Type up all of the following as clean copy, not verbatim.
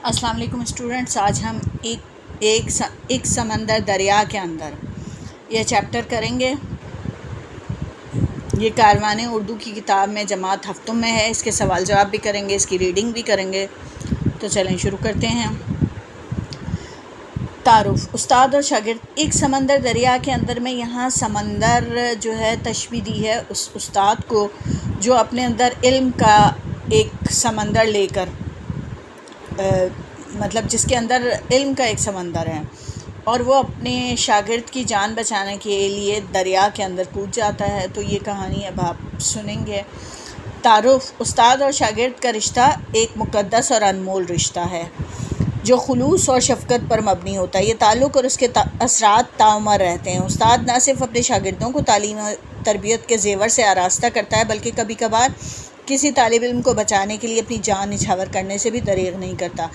السلام علیکم اسٹوڈنٹس، آج ہم ایک سمندر دریا کے اندر یہ چیپٹر کریں گے۔ یہ کاروان اردو کی کتاب میں جماعت ہفتوں میں ہے۔ اس کے سوال جواب بھی کریں گے، اس کی ریڈنگ بھی کریں گے۔ تو چلیں شروع کرتے ہیں۔ تعارف، استاد اور شاگرد۔ ایک سمندر دریا کے اندر میں یہاں سمندر جو ہے تشبیہ دی ہے اس استاد کو جو اپنے اندر علم کا ایک سمندر لے کر مطلب جس کے اندر علم کا ایک سمندر ہے اور وہ اپنے شاگرد کی جان بچانے کے لیے دریا کے اندر کود جاتا ہے۔ تو یہ کہانی اب آپ سنیں گے۔ تعارف، استاد اور شاگرد کا رشتہ ایک مقدس اور انمول رشتہ ہے جو خلوص اور شفقت پر مبنی ہوتا ہے۔ یہ تعلق اور اس کے اثرات تاعمر رہتے ہیں۔ استاد نہ صرف اپنے شاگردوں کو تعلیم و تربیت کے زیور سے آراستہ کرتا ہے بلکہ کبھی کبھار کسی طالب علم کو بچانے کے لیے اپنی جان نچھاور کرنے سے بھی دریغ نہیں کرتا۔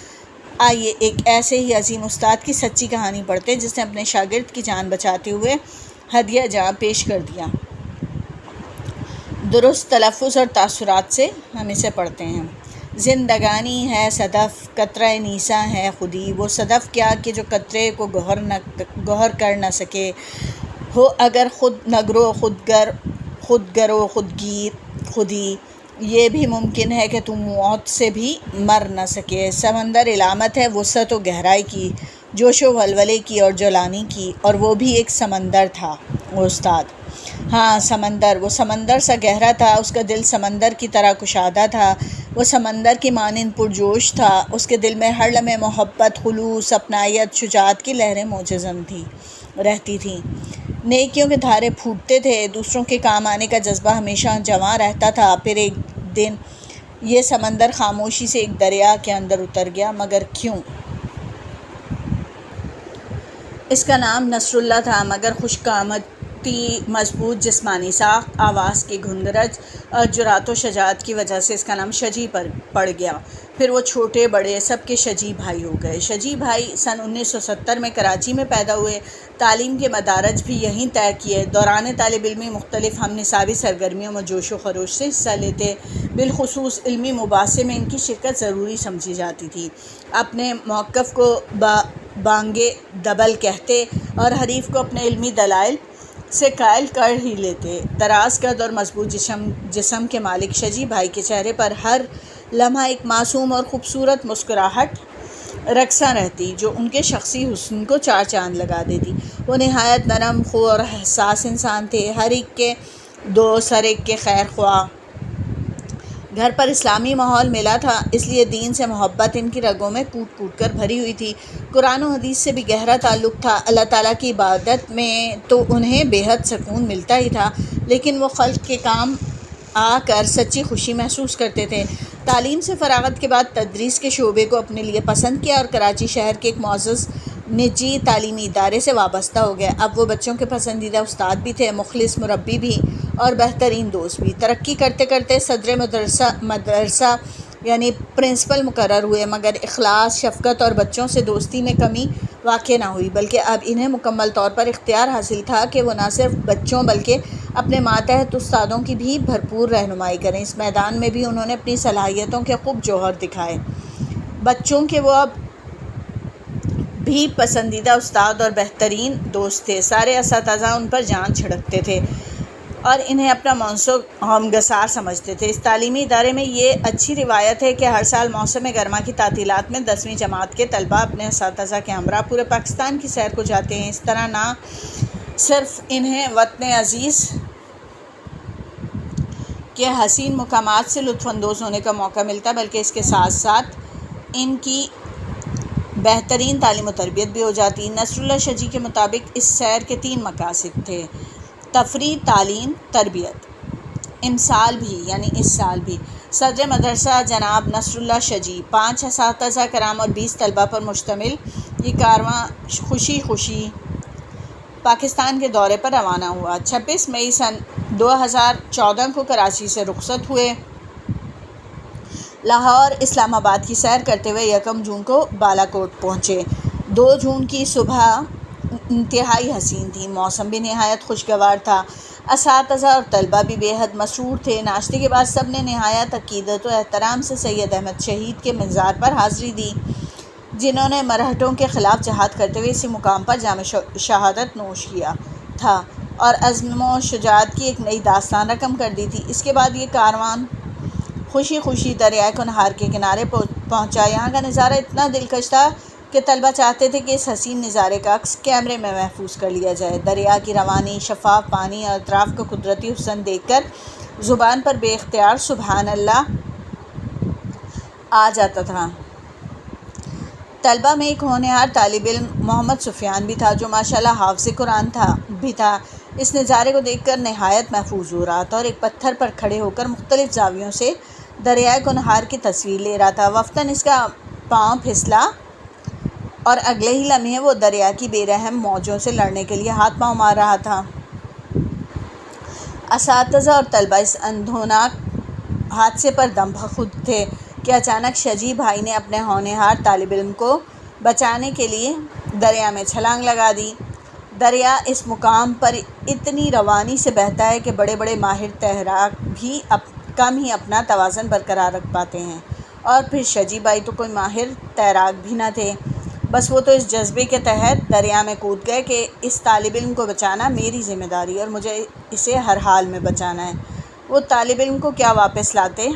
آئیے ایک ایسے ہی عظیم استاد کی سچی کہانی پڑھتے ہیں جس نے اپنے شاگرد کی جان بچاتے ہوئے ہدیہ جاں پیش کر دیا۔ درست تلفظ اور تاثرات سے ہم اسے پڑھتے ہیں۔ زندگانی ہے صدف، قطرہ نیساں ہے خودی، وہ صدف کیا کہ جو قطرے کو گوہر کر نہ سکے، ہو اگر خود نگرو خودگرو خودگیر خودی، یہ بھی ممکن ہے کہ تم موت سے بھی مر نہ سکے۔ سمندر علامت ہے وسعت و گہرائی کی، جوش و ولولے کی اور جولانی کی، اور وہ بھی ایک سمندر تھا وہ استاد۔ ہاں سمندر، وہ سمندر سا گہرا تھا، اس کا دل سمندر کی طرح کشادہ تھا، وہ سمندر کی مانند پرجوش تھا، اس کے دل میں ہر لمحے محبت، خلوص، اپنائیت، شجاعت کی لہریں موجز رہتی تھیں۔ نیکیوں کے دھارے پھوٹتے تھے، دوسروں کے کام آنے کا جذبہ ہمیشہ جواں رہتا تھا۔ پھر ایک دن یہ سمندر خاموشی سے ایک دریا کے اندر اتر گیا، مگر کیوں؟ اس کا نام نصر اللہ تھا، مگر خوش قامتی، مضبوط جسمانی ساخت، آواز کی گھنگرج اور جرأت و شجاعت کی وجہ سے اس کا نام شجی پر پڑ گیا۔ پھر وہ چھوٹے بڑے سب کے شجی بھائی ہو گئے۔ شجی بھائی سن 1970 میں کراچی میں پیدا ہوئے، تعلیم کے مدارج بھی یہیں طے کیے۔ دوران طالب علمی مختلف ہم نصابی سرگرمیوں میں جوش و خروش سے حصہ لیتے، بالخصوص علمی مباحثے میں ان کی شرکت ضروری سمجھی جاتی تھی۔ اپنے موقف کو بانگے دبل کہتے اور حریف کو اپنے علمی دلائل سے قائل کر ہی لیتے۔ دراز قد اور مضبوط جسم کے مالک شجی بھائی کے چہرے پر ہر لمحہ ایک معصوم اور خوبصورت مسکراہٹ رقصاں رہتی جو ان کے شخصی حسن کو چار چاند لگا دیتی۔ وہ نہایت نرم خو اور حساس انسان تھے، ہر ایک کے دوست، ہر ایک کے خیر خواہ۔ گھر پر اسلامی ماحول ملا تھا، اس لیے دین سے محبت ان کی رگوں میں کوٹ کوٹ کر بھری ہوئی تھی۔ قرآن و حدیث سے بھی گہرا تعلق تھا۔ اللہ تعالیٰ کی عبادت میں تو انہیں بے حد سکون ملتا ہی تھا، لیکن وہ خلق کے کام آ کر سچی خوشی محسوس کرتے تھے۔ تعلیم سے فراغت کے بعد تدریس کے شعبے کو اپنے لیے پسند کیا اور کراچی شہر کے ایک معزز نجی تعلیمی ادارے سے وابستہ ہو گئے۔ اب وہ بچوں کے پسندیدہ استاد بھی تھے، مخلص مربی بھی اور بہترین دوست بھی۔ ترقی کرتے کرتے صدر مدرسہ یعنی پرنسپل مقرر ہوئے، مگر اخلاص، شفقت اور بچوں سے دوستی میں کمی واقع نہ ہوئی، بلکہ اب انہیں مکمل طور پر اختیار حاصل تھا کہ وہ نہ صرف بچوں بلکہ اپنے ماتحت استادوں کی بھی بھرپور رہنمائی کریں۔ اس میدان میں بھی انہوں نے اپنی صلاحیتوں کے خوب جوہر دکھائے۔ بچوں کے وہ اب بھی پسندیدہ استاد اور بہترین دوست تھے۔ سارے اساتذہ ان پر جان چھڑکتے تھے اور انہیں اپنا منصب ہمگسار سمجھتے تھے۔ اس تعلیمی ادارے میں یہ اچھی روایت ہے کہ ہر سال موسم گرما کی تعطیلات میں 10ویں جماعت کے طلباء اپنے اساتذہ کے ہمراہ پورے پاکستان کی سیر کو جاتے ہیں۔ اس طرح نہ صرف انہیں وطن عزیز کے حسین مقامات سے لطف اندوز ہونے کا موقع ملتا، بلکہ اس کے ساتھ ساتھ ان کی بہترین تعلیم و تربیت بھی ہو جاتی۔ نصر اللہ شجی کے مطابق اس سیر کے 3 مقاصد تھے: تفریح، تعلیم، تربیت۔ امسال بھی یعنی اس سال بھی صدر مدرسہ جناب نصر اللہ شجی، 5 اساتذہ کرام اور 20 طلباء پر مشتمل یہ کارواں خوشی پاکستان کے دورے پر روانہ ہوا۔ 26 مئی سن 2014 کو کراچی سے رخصت ہوئے، لاہور، اسلام آباد کی سیر کرتے ہوئے 1 جون کو بالا کوٹ پہنچے۔ 2 جون کی صبح انتہائی حسین تھی، موسم بھی نہایت خوشگوار تھا، اساتذہ اور طلباء بھی بے حد مسرور تھے۔ ناشتے کے بعد سب نے نہایت عقیدت و احترام سے سید احمد شہید کے مزار پر حاضری دی۔ جنہوں نے مرہٹوں کے خلاف جہاد کرتے ہوئے اسی مقام پر جام شہادت نوش کیا تھا اور عزم و شجاعت کی ایک نئی داستان رقم کر دی تھی۔ اس کے بعد یہ کاروان خوشی خوشی دریائے کنہار کے کنارے پہنچا۔ یہاں کا نظارہ اتنا دلکش تھا کہ طلبہ چاہتے تھے کہ اس حسین نظارے کا عکس کیمرے میں محفوظ کر لیا جائے۔ دریا کی روانی، شفاف پانی اور اطراف کا قدرتی حسن دیکھ کر زبان پر بے اختیار سبحان اللہ آ جاتا تھا۔ طلبہ میں ایک ہونہار طالب علم محمد سفیان بھی تھا جو ماشاءاللہ حافظ قرآن بھی تھا۔ اس نظارے کو دیکھ کر نہایت محظوظ ہو رہا تھا اور ایک پتھر پر کھڑے ہو کر مختلف زاویوں سے دریائے کنہار کی تصویر لے رہا تھا۔ وقتاً اس کا پاؤں پھسلا اور اگلے ہی لمحے وہ دریا کی بے رحم موجوں سے لڑنے کے لیے ہاتھ پاؤں مار رہا تھا۔ اساتذہ اور طلبہ اس اندھوناک حادثے پر دم بخود تھے کہ اچانک شجیع بھائی نے اپنے ہونہار طالب علم کو بچانے کے لیے دریا میں چھلانگ لگا دی۔ دریا اس مقام پر اتنی روانی سے بہتا ہے کہ بڑے بڑے ماہر تیراک بھی کم ہی اپنا توازن برقرار رکھ پاتے ہیں، اور پھر شجیع بھائی تو کوئی ماہر تیراک بھی نہ تھے، بس وہ تو اس جذبے کے تحت دریا میں کود گئے کہ اس طالب علم کو بچانا میری ذمہ داری ہے اور مجھے اسے ہر حال میں بچانا ہے۔ وہ طالب علم کو کیا واپس لاتے،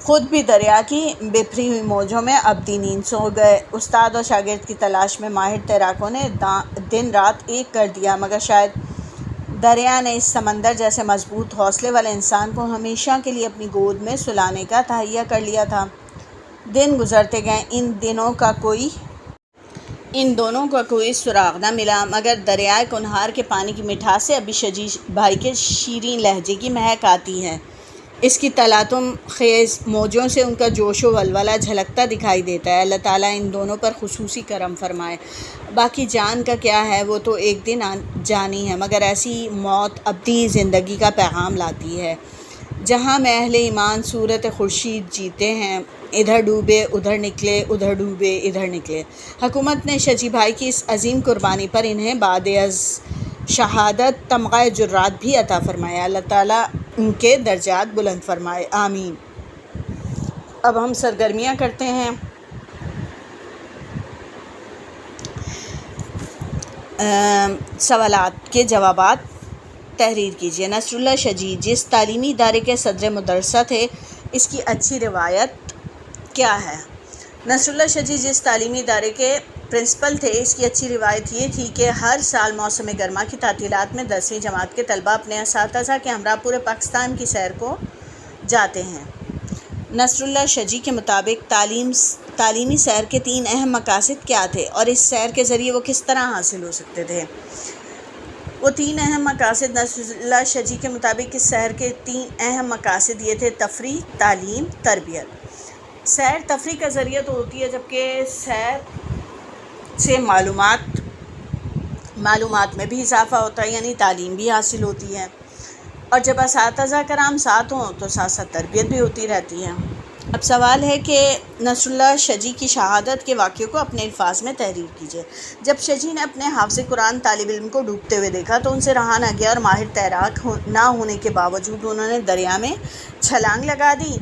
خود بھی دریا کی بپھری ہوئی موجوں میں ابدی نیند سو گئے۔ استاد اور شاگرد کی تلاش میں ماہر تیراکوں نے دن رات ایک کر دیا، مگر شاید دریا نے اس سمندر جیسے مضبوط حوصلے والے انسان کو ہمیشہ کے لیے اپنی گود میں سلانے کا تہیہ کر لیا تھا۔ دن گزرتے گئے، ان دونوں کا کوئی سراغ نہ ملا، مگر دریائے کنہار کے پانی کی مٹھاس سے ابھی شجیع بھائی کے شیریں لہجے کی مہک آتی ہے۔ اس کی تلاطم خیز موجوں سے ان کا جوش و ولولہ جھلکتا دکھائی دیتا ہے۔ اللہ تعالیٰ ان دونوں پر خصوصی کرم فرمائے۔ باقی جان کا کیا ہے، وہ تو ایک دن جانی ہے، مگر ایسی موت ابدی زندگی کا پیغام لاتی ہے جہاں میں اہل ایمان صورت خورشید جیتے ہیں، ادھر ڈوبے ادھر نکلے، ادھر ڈوبے ادھر نکلے۔ حکومت نے شجیع بھائی کی اس عظیم قربانی پر انہیں بعد از شہادت تمغہ جرات بھی عطا فرمایا۔ اللہ تعالیٰ ان کے درجات بلند فرمائے، آمین۔ اب ہم سرگرمیاں کرتے ہیں۔ سوالات کے جوابات تحریر کیجیے۔ نصر اللہ شجیع جس تعلیمی ادارے کے صدر مدرسہ تھے، اس کی اچھی روایت کیا ہے؟ نصر اللہ شجیع جس تعلیمی ادارے کے پرنسپل تھے، اس کی اچھی روایت یہ تھی کہ ہر سال موسم گرما کی تعطیلات میں 10ویں جماعت کے طلبہ اپنے اساتذہ کے ہمراہ پورے پاکستان کی سیر کو جاتے ہیں۔ نصر اللہ شجیع کے مطابق تعلیمی سیر کے 3 اہم مقاصد کیا تھے اور اس سیر کے ذریعے وہ کس طرح حاصل ہو سکتے تھے؟ وہ 3 اہم مقاصد نصر اللہ شجیع کے مطابق اس سیر کے 3 اہم مقاصد یہ تھے: تفریح، تعلیم، تربیت۔ سیر تفریح کا ذریعہ تو ہوتی ہے، جبکہ سیر سے معلومات میں بھی اضافہ ہوتا ہے، یعنی تعلیم بھی حاصل ہوتی ہے، اور جب اساتذہ کرام ساتھ ہوں تو ساتھ ساتھ تربیت بھی ہوتی رہتی ہے۔ اب سوال ہے کہ نصر اللہ شجیع کی شہادت کے واقعے کو اپنے الفاظ میں تحریر کیجیے۔ جب شجیع نے اپنے حافظ قرآن طالب علم کو ڈوبتے ہوئے دیکھا تو ان سے رہا نہ گیا اور ماہر تیراک نہ ہونے کے باوجود انہوں نے دریا میں چھلانگ لگا دی،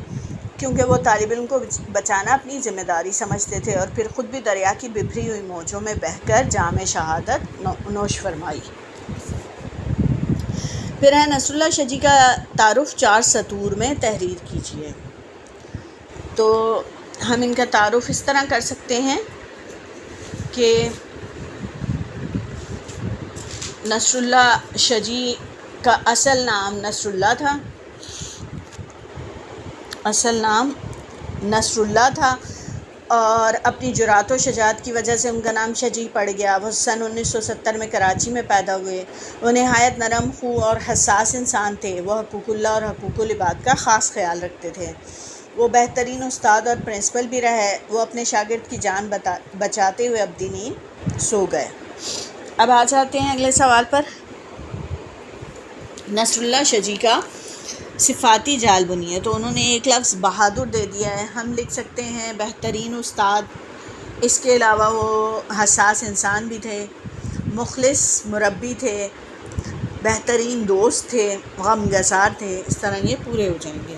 کیونکہ وہ طالب علم کو بچانا اپنی ذمہ داری سمجھتے تھے، اور پھر خود بھی دریا کی بپھری ہوئی موجوں میں بہہ کر جام شہادت نوش فرمائی۔ پھر ہے نصر اللہ شجیع کا تعارف 4 سطور میں تحریر کیجیے۔ تو ہم ان کا تعارف اس طرح کر سکتے ہیں کہ نصر اللہ شجیع کا اصل نام نصر اللہ تھا اور اپنی جرات و شجاعت کی وجہ سے ان کا نام شجیع پڑ گیا۔ وہ سن 1970 میں کراچی میں پیدا ہوئے۔ وہ نہایت نرم خو اور حساس انسان تھے۔ وہ حقوق اللہ اور حقوق العباد کا خاص خیال رکھتے تھے۔ وہ بہترین استاد اور پرنسپل بھی رہے۔ وہ اپنے شاگرد کی جان بچاتے ہوئے ابدی نیند سو گئے۔ اب آ جاتے ہیں اگلے سوال پر۔ نصر اللہ شجیع کا صفاتی جال بنیے۔ تو انہوں نے ایک لفظ بہادر دے دیا ہے، ہم لکھ سکتے ہیں بہترین استاد۔ اس کے علاوہ وہ حساس انسان بھی تھے، مخلص مربی تھے، بہترین دوست تھے، غمگسار تھے، اس طرح یہ پورے ہو جائیں گے۔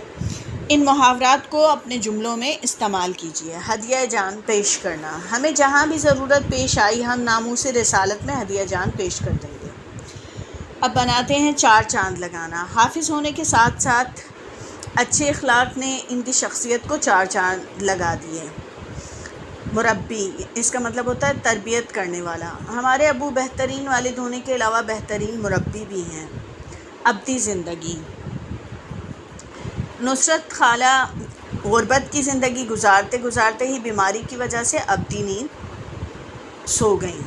ان محاورات کو اپنے جملوں میں استعمال کیجیے۔ ہدیہ جان پیش کرنا، ہمیں جہاں بھی ضرورت پیش آئی ہم ناموس رسالت میں ہدیہ جان پیش کر دیں گے۔ اب بناتے ہیں چار چاند لگانا۔ حافظ ہونے کے ساتھ ساتھ اچھے اخلاق نے ان کی شخصیت کو چار چاند لگا دیے۔ مربی، اس کا مطلب ہوتا ہے تربیت کرنے والا۔ ہمارے ابو بہترین والد ہونے کے علاوہ بہترین مربی بھی ہیں۔ ابدی زندگی، نصرت خالہ غربت کی زندگی گزارتے گزارتے ہی بیماری کی وجہ سے ابدی نیند سو گئیں۔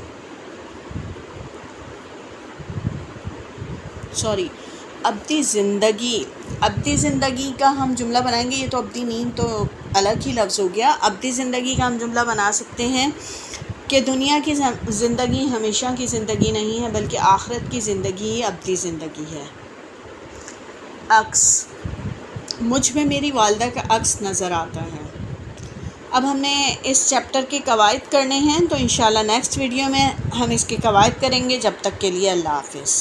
ابدی زندگی کا ہم جملہ بنائیں گے، یہ تو ابدی نیند تو الگ ہی لفظ ہو گیا۔ ابدی زندگی کا ہم جملہ بنا سکتے ہیں کہ دنیا کی زندگی ہمیشہ کی زندگی نہیں ہے بلکہ آخرت کی زندگی ہی ابدی زندگی ہے۔ عکس، مجھ میں میری والدہ کا عکس نظر آتا ہے۔ اب ہم نے اس چیپٹر کے قواعد کرنے ہیں، تو انشاءاللہ نیکسٹ ویڈیو میں ہم اس کے قواعد کریں گے۔ جب تک کے لیے اللہ حافظ۔